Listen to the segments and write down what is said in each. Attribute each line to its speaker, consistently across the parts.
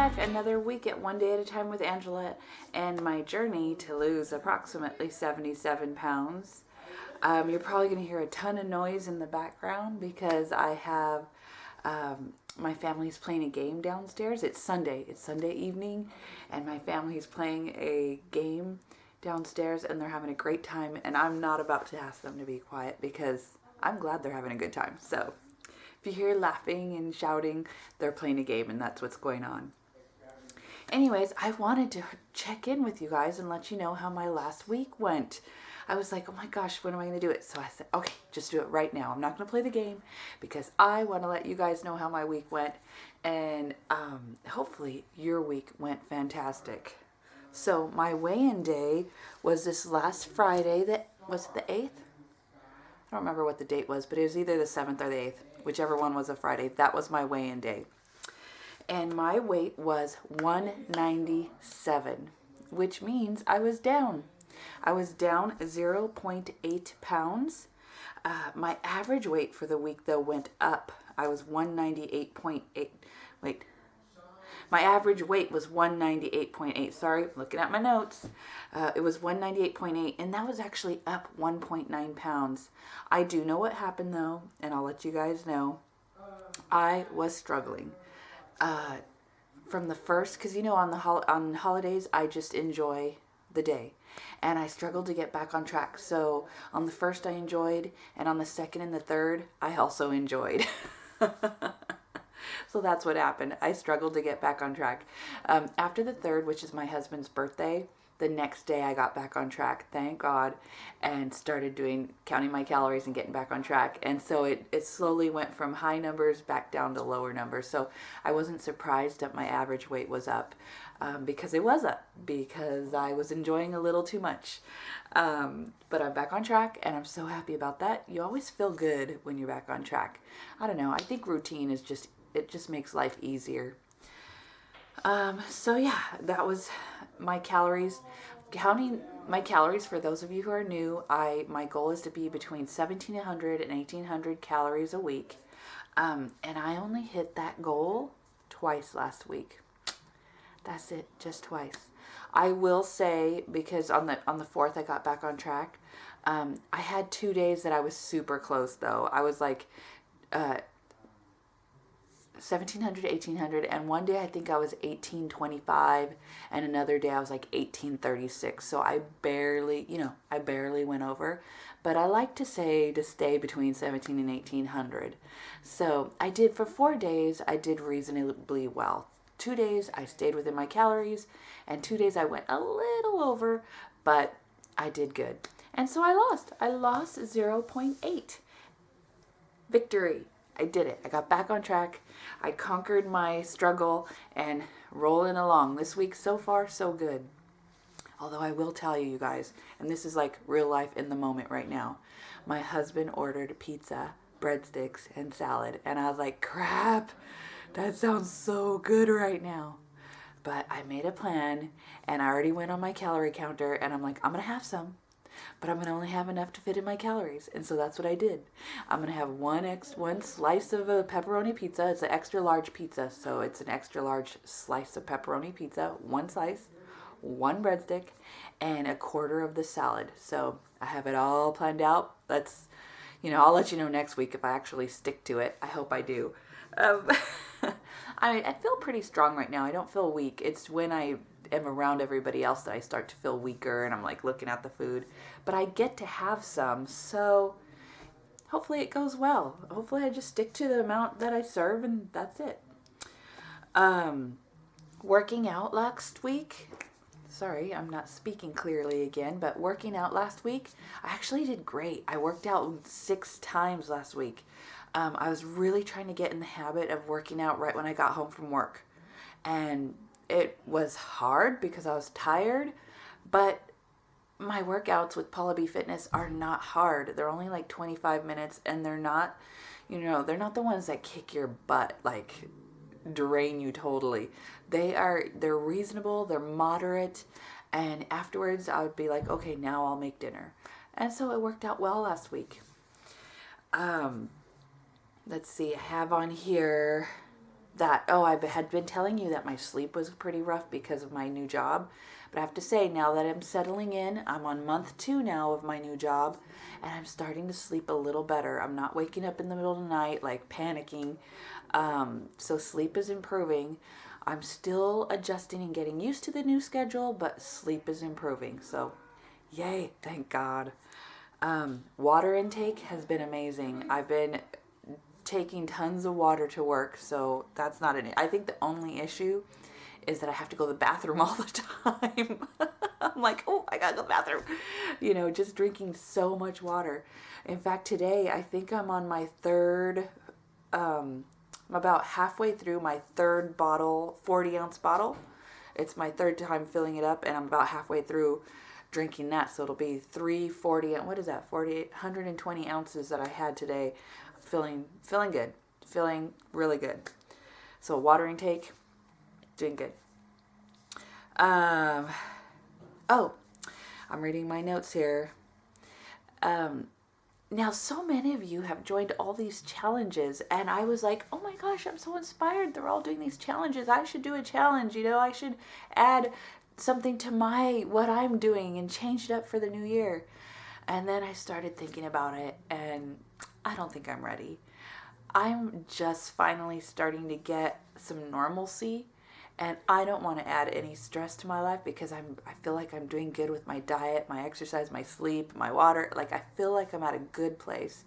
Speaker 1: back another week at One Day at a Time with Angela and my journey to lose approximately 77 pounds. You're probably going to hear a ton of noise in the background because I have my family's playing a game downstairs. It's Sunday evening, and my family's playing a game downstairs and they're having a great time, and I'm not about to ask them to be quiet because I'm glad they're having a good time. So if you hear laughing and shouting, they're playing a game and that's what's going on. Anyways, I wanted to check in with you guys and let you know how my last week went. I was like, oh my gosh, when am I going to do it? So I said, okay, just do it right now. I'm not going to play the game because I want to let you guys know how my week went. And hopefully your week went fantastic. So my weigh-in day was this last Friday. Was it the 8th? I don't remember what the date was, but it was either the 7th or the 8th. Whichever one was a Friday. That was my weigh-in day. And my weight was 197, which means I was down. I was down 0.8 pounds. My average weight for the week, though, went up. I was 198.8. Wait. My average weight was 198.8. Sorry, looking at my notes. It was 198.8, and that was actually up 1.9 pounds. I do know what happened, though, and I'll let you guys know. I was struggling. From the first, because on holidays, I just enjoy the day. And I struggled to get back on track. So on the first I enjoyed, and on the second and the third, I also enjoyed. So that's what happened. I struggled to get back on track. After the third, which is my husband's birthday, the next day I got back on track, thank God, and started counting my calories and getting back on track. And so it slowly went from high numbers back down to lower numbers. So I wasn't surprised that my average weight was up because it was up because I was enjoying a little too much. But I'm back on track and I'm so happy about that. You always feel good when you're back on track. I don't know. I think routine it just makes life easier. So yeah, that was my calories. Counting my calories, for those of you who are new, my goal is to be between 1,700 and 1,800 calories a week. And I only hit that goal twice last week. That's it, just twice. I will say, because on the 4th I got back on track. I had 2 days that I was super close though. I was like 1,700 to 1,800, and one day I think I was 1,825, and another day I was like 1,836. So I barely went over, but I like to say to stay between 1,700 and 1,800. So I did for 4 days. I did reasonably well. 2 days I stayed within my calories, and 2 days I went a little over, but I did good. And so I lost 0.8. Victory. I did it. I got back on track. I conquered my struggle and rolling along. This week so far, so good. Although I will tell you guys, and this is like real life in the moment right now, my husband ordered pizza, breadsticks, and salad. And I was like, crap, that sounds so good right now. But I made a plan and I already went on my calorie counter and I'm like, I'm going to have some. But I'm going to only have enough to fit in my calories. And so that's what I did. I'm going to have one slice of a pepperoni pizza. It's an extra large pizza. So it's an extra large slice of pepperoni pizza. One slice, one breadstick, and a quarter of the salad. So I have it all planned out. I'll let you know next week if I actually stick to it. I hope I do. I feel pretty strong right now. I don't feel weak. It's when I am around everybody else that I start to feel weaker and I'm like looking at the food. But I get to have some, so hopefully it goes well. Hopefully I just stick to the amount that I serve and that's it. Working out last week. Sorry, I'm not speaking clearly again, but working out last week, I actually did great. I worked out 6 times last week. I was really trying to get in the habit of working out right when I got home from work. And it was hard because I was tired, but my workouts with Paula B Fitness are not hard. They're only like 25 minutes and they're not the ones that kick your butt, like drain you totally. They're reasonable, they're moderate, and afterwards I would be like, okay, now I'll make dinner. And so it worked out well last week. Let's see, I have on here I had been telling you that my sleep was pretty rough because of my new job. But I have to say, now that I'm settling in, I'm on month 2 now of my new job, and I'm starting to sleep a little better. I'm not waking up in the middle of the night, like panicking. So sleep is improving. I'm still adjusting and getting used to the new schedule, but sleep is improving. So, yay, thank God. Water intake has been amazing. I've been taking tons of water to work, so that's not I think the only issue is that I have to go to the bathroom all the time. I'm like, oh, I gotta go to the bathroom. Just drinking so much water. In fact, today, I think I'm on my third, I'm about halfway through my third bottle, 40-ounce bottle. It's my third time filling it up, and I'm about halfway through drinking that. So it'll be 340, what is that, 120 ounces that I had today. Feeling good. Feeling really good. So water intake, doing good. I'm reading my notes here. Now, so many of you have joined all these challenges, and I was like, oh my gosh, I'm so inspired. They're all doing these challenges. I should do a challenge. I should add something to what I'm doing and change it up for the new year. And then I started thinking about it, and I don't think I'm ready. I'm just finally starting to get some normalcy, and I don't want to add any stress to my life because I feel like I'm doing good with my diet, my exercise, my sleep, my water. Like, I feel like I'm at a good place.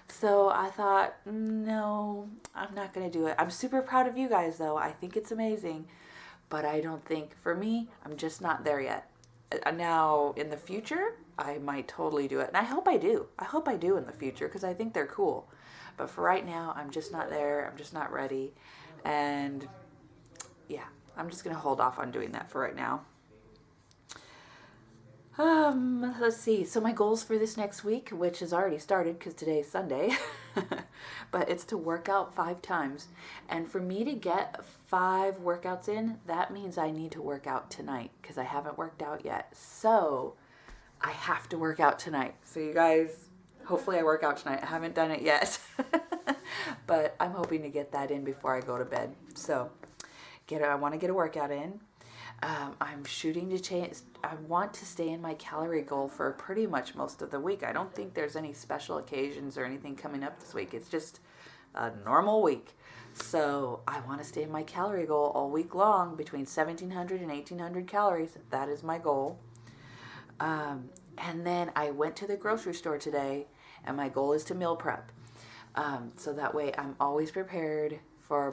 Speaker 1: So I thought, no, I'm not going to do it. I'm super proud of you guys, though. I think it's amazing, but I don't think, for me, I'm just not there yet. Now, in the future, I might totally do it. And I hope I do. I hope I do in the future because I think they're cool. But for right now, I'm just not there. I'm just not ready. And yeah, I'm just going to hold off on doing that for right now. Let's see. So my goals for this next week, which has already started because today's Sunday, but it's to work out 5 times. And for me to get 5 workouts in, that means I need to work out tonight because I haven't worked out yet. So I have to work out tonight. So you guys, hopefully I work out tonight. I haven't done it yet, but I'm hoping to get that in before I go to bed. So I want to get a workout in. I'm shooting to change. I want to stay in my calorie goal for pretty much most of the week. I don't think there's any special occasions or anything coming up this week. It's just a normal week. So I want to stay in my calorie goal all week long, between 1,700 and 1,800 calories. That is my goal. And then I went to the grocery store today, and my goal is to meal prep. So that way I'm always prepared for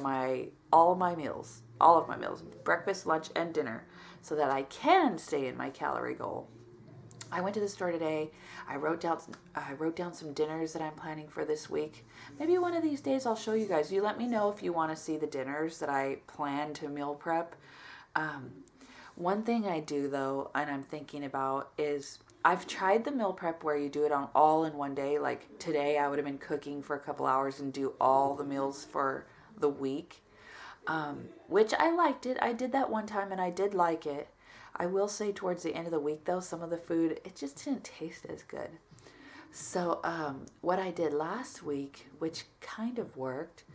Speaker 1: all of my meals, breakfast, lunch, and dinner, so that I can stay in my calorie goal. I went to the store today. I wrote down some dinners that I'm planning for this week. Maybe one of these days I'll show you guys. You let me know if you want to see the dinners that I plan to meal prep. One thing I do, though, and I'm thinking about, is I've tried the meal prep where you do it all in one day. Like today I would have been cooking for a couple hours and do all the meals for the week, which I liked it. I did that one time and I did like it. I will say towards the end of the week, though, some of the food, it just didn't taste as good. So what I did last week, which kind of worked,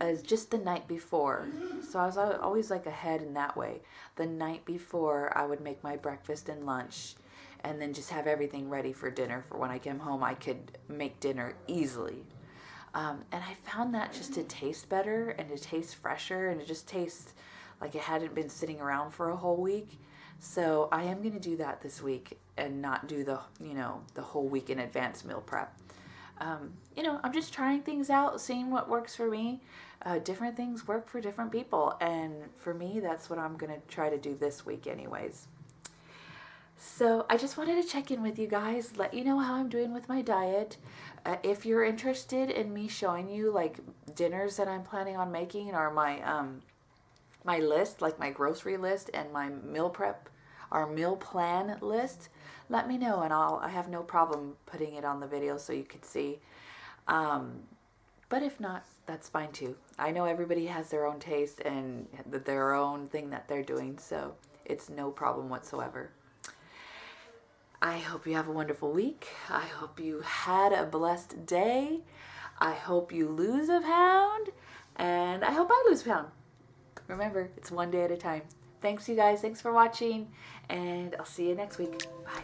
Speaker 1: is just the night before. So I was always like ahead in that way. The night before, I would make my breakfast and lunch and then just have everything ready for dinner. For when I came home, I could make dinner easily. And I found that just to taste better and to taste fresher and to just taste like it hadn't been sitting around for a whole week. So I am going to do that this week and not do the whole week in advance meal prep. I'm just trying things out, seeing what works for me. Different things work for different people. And for me, that's what I'm going to try to do this week anyways. So I just wanted to check in with you guys, let you know how I'm doing with my diet. If you're interested in me showing you like dinners that I'm planning on making, or my list, like my grocery list and my meal prep or meal plan list, let me know and I have no problem putting it on the video so you could see. But if not, that's fine too. I know everybody has their own taste and their own thing that they're doing, so it's no problem whatsoever. I hope you have a wonderful week. I hope you had a blessed day. I hope you lose a pound, and I hope I lose a pound. Remember, it's one day at a time. Thanks, you guys. Thanks for watching, and I'll see you next week. Bye.